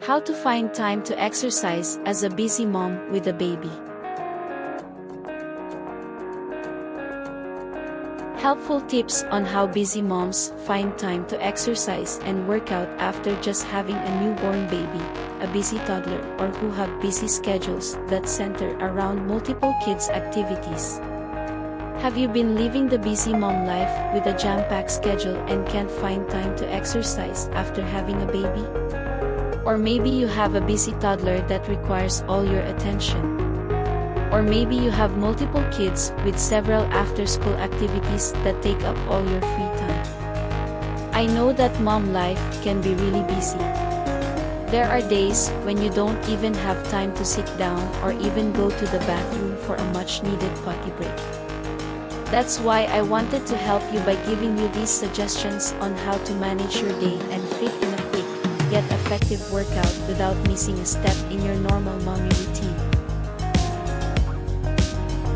How to find time to exercise as a busy mom with a baby. Helpful tips on how busy moms find time to exercise and work out after just having a newborn baby, a busy toddler, or who have busy schedules that center around multiple kids' activities. Have you been living the busy mom life with a jam-packed schedule and can't find time to exercise after having a baby? Or maybe you have a busy toddler that requires all your attention. Or maybe you have multiple kids with several after-school activities that take up all your free time. I know that mom life can be really busy. There are days when you don't even have time to sit down or even go to the bathroom for a much-needed potty break. That's why I wanted to help you by giving you these suggestions on how to manage your day and fit in a quick, yet effective workout without missing a step in your normal mommy routine.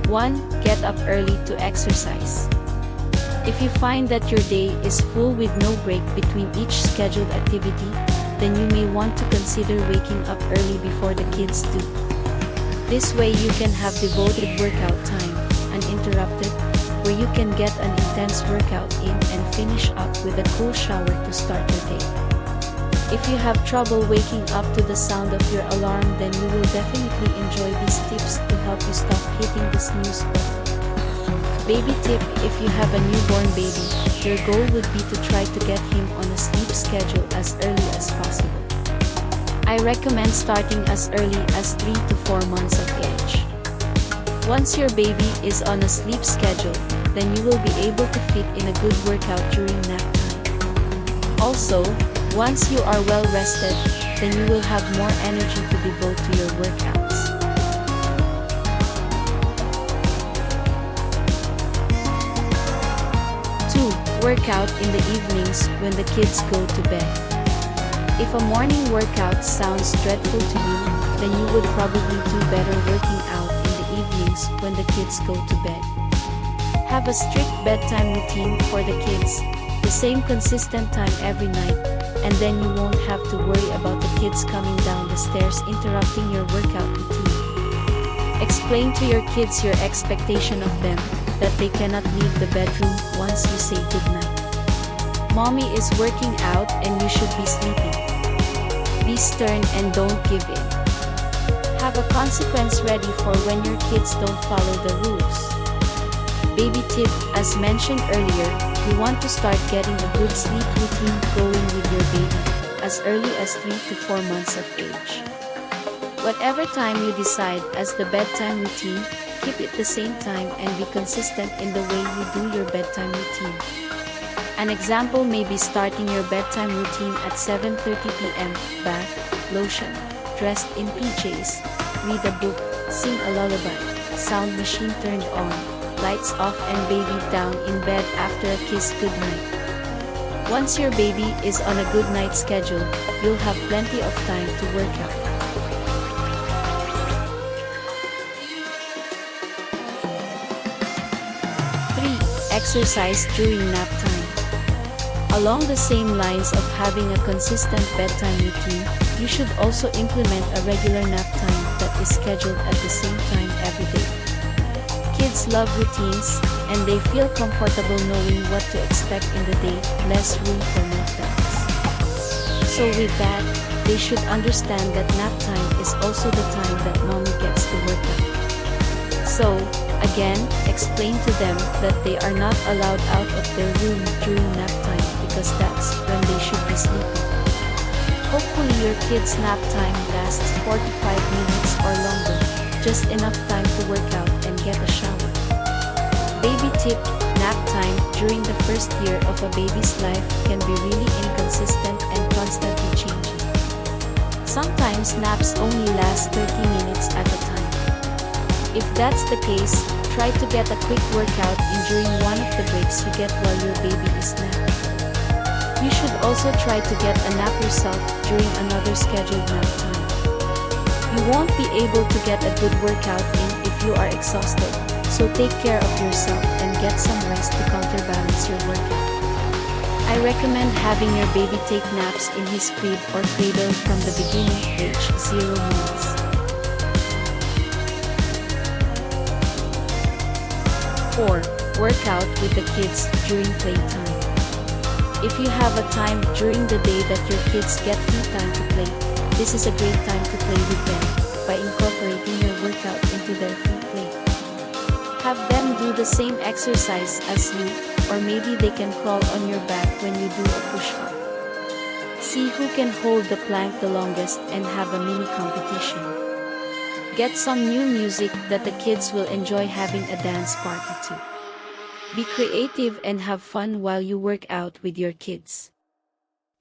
1. Get up early to exercise. If you find that your day is full with no break between each scheduled activity, then you may want to consider waking up early before the kids do. This way you can have devoted workout time, uninterrupted, where you can get an intense workout in and finish up with a cool shower to start your day. If you have trouble waking up to the sound of your alarm, then you will definitely enjoy these tips to help you stop hitting the snooze button. Baby tip: if you have a newborn baby, your goal would be to try to get him on a sleep schedule as early as possible. I recommend starting as early as 3 to 4 months of age. Once your baby is on a sleep schedule, then you will be able to fit in a good workout during nap time. Also, once you are well rested, then you will have more energy to devote to your workouts. 2. Workout in the evenings when the kids go to bed. If a morning workout sounds dreadful to you, then you would probably do better working out in the evenings when the kids go to bed. Have a strict bedtime routine for the kids, the same consistent time every night, and then you won't have to worry about the kids coming down the stairs interrupting your workout routine. Explain to your kids your expectation of them, that they cannot leave the bedroom once you say goodnight. Mommy is working out and you should be sleeping. Be stern and don't give in. Have a consequence ready for when your kids don't follow the rules. Baby tip: as mentioned earlier, you want to start getting a good sleep routine going with your baby as early as 3 to 4 months of age. Whatever time you decide as the bedtime routine, keep it the same time and be consistent in the way you do your bedtime routine. An example may be starting your bedtime routine at 7:30 p.m., bath, lotion, dressed in PJs, read a book, sing a lullaby, sound machine turned on, lights off, and baby down in bed after a kiss goodnight. Once your baby is on a good night schedule, you'll have plenty of time to work out. 3. Exercise during nap time. Along the same lines of having a consistent bedtime routine, you should also implement a regular nap time that is scheduled at the same time every day. Kids love routines, and they feel comfortable knowing what to expect in the day, less room for meltdowns. So with that, they should understand that nap time is also the time that mommy gets to work out. So, again, explain to them that they are not allowed out of their room during nap time because that's when they should be sleeping. Hopefully your kids' nap time lasts 45 minutes or longer, just enough time to work out and get a shower. Baby tip: nap time during the first year of a baby's life can be really inconsistent and constantly changing. Sometimes naps only last 30 minutes at a time. If that's the case, try to get a quick workout in during one of the breaks you get while your baby is napping. You should also try to get a nap yourself during another scheduled nap time. You won't be able to get a good workout in if you are exhausted, so take care of yourself and get some rest to counterbalance your workout. I recommend having your baby take naps in his crib or cradle from the beginning, age 0 months. 4. Work out with the kids during playtime. If you have a time during the day that your kids get free time to play, this is a great time to play with them by incorporating your workout into their free play. Have them do the same exercise as you, or maybe they can crawl on your back when you do a push-up. See who can hold the plank the longest and have a mini competition. Get some new music that the kids will enjoy having a dance party to. Be creative and have fun while you work out with your kids.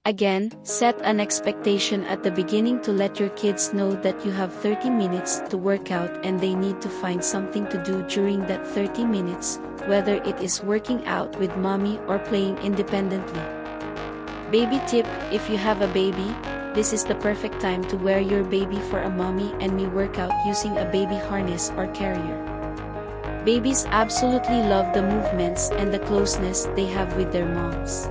Again, set an expectation at the beginning to let your kids know that you have 30 minutes to work out and they need to find something to do during that 30 minutes, whether it is working out with mommy or playing independently. Baby tip: if you have a baby, this is the perfect time to wear your baby for a mommy and me workout using a baby harness or carrier. Babies absolutely love the movements and the closeness they have with their moms.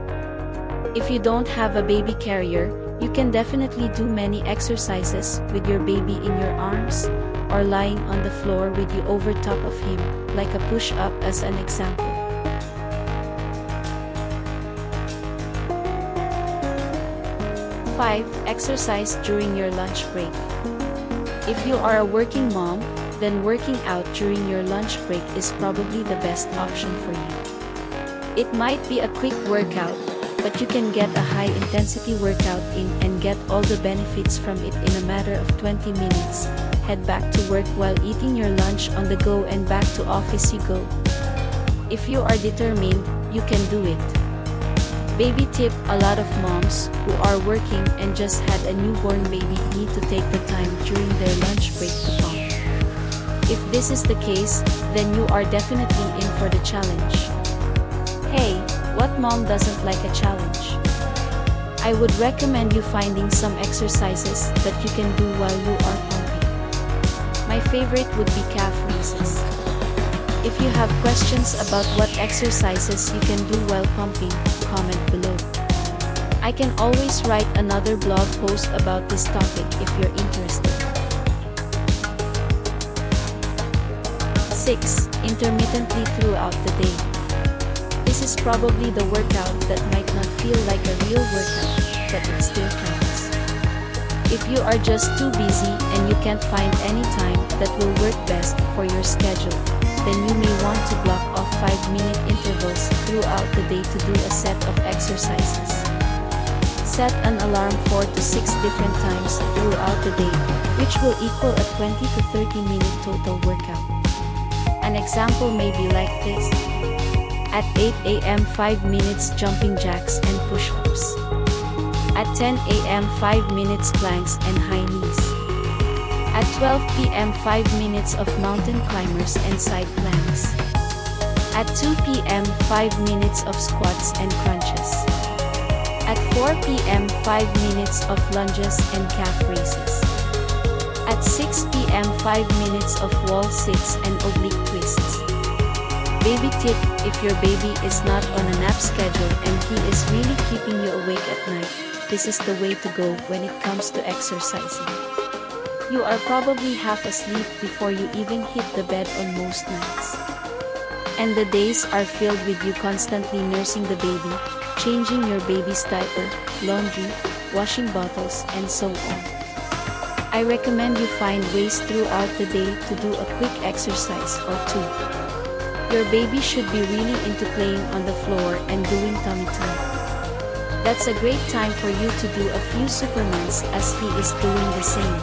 If you don't have a baby carrier, you can definitely do many exercises with your baby in your arms, or lying on the floor with you over top of him, like a push-up as an example. 5. Exercise during your lunch break. If you are a working mom, then working out during your lunch break is probably the best option for you. It might be a quick workout, but you can get a high-intensity workout in and get all the benefits from it in a matter of 20 minutes. Head back to work while eating your lunch on the go and back to office you go. If you are determined, you can do it. Baby tip: a lot of moms who are working and just had a newborn baby need to take the time during their lunch break to pump. If this is the case, then you are definitely in for the challenge. Hey, what mom doesn't like a challenge? I would recommend you finding some exercises that you can do while you are pumping. My favorite would be calf raises. If you have questions about what exercises you can do while pumping, comment below. I can always write another blog post about this topic if you're interested. 6. Intermittently throughout the day. This is probably the workout that might not feel like a real workout, but it still counts. If you are just too busy and you can't find any time that will work best for your schedule, then you may want to block off 5-minute intervals throughout the day to do a set of exercises. Set an alarm 4 to 6 different times throughout the day, which will equal a 20 to 30-minute total workout. An example may be like this. At 8 a.m. 5 minutes jumping jacks and push-ups. At 10 a.m. 5 minutes planks and high knees. At 12 p.m. 5 minutes of mountain climbers and side planks. At 2 p.m. 5 minutes of squats and crunches. At 4 p.m. 5 minutes of lunges and calf raises. At 6 p.m. 5 minutes of wall sits and oblique twists. Baby tip: if your baby is not on a nap schedule and he is really keeping you awake at night, this is the way to go when it comes to exercising. You are probably half asleep before you even hit the bed on most nights. And the days are filled with you constantly nursing the baby, changing your baby's diaper, laundry, washing bottles, and so on. I recommend you find ways throughout the day to do a quick exercise or two. Your baby should be really into playing on the floor and doing tummy time. That's a great time for you to do a few supermans as he is doing the same.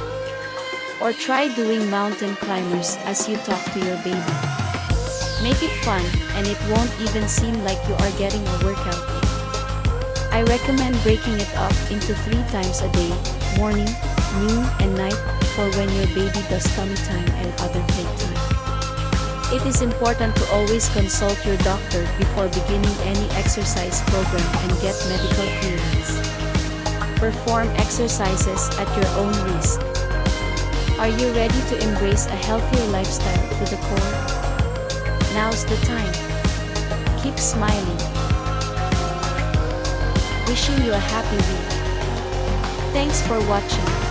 Or try doing mountain climbers as you talk to your baby. Make it fun, and it won't even seem like you are getting a workout in. I recommend breaking it up into 3 times a day, morning, noon, and night, for when your baby does tummy time and other playtime. It is important to always consult your doctor before beginning any exercise program and get medical clearance. Perform exercises at your own risk. Are you ready to embrace a healthier lifestyle to the core? Now's the time. Keep smiling. wishing you a happy week. Thanks for watching.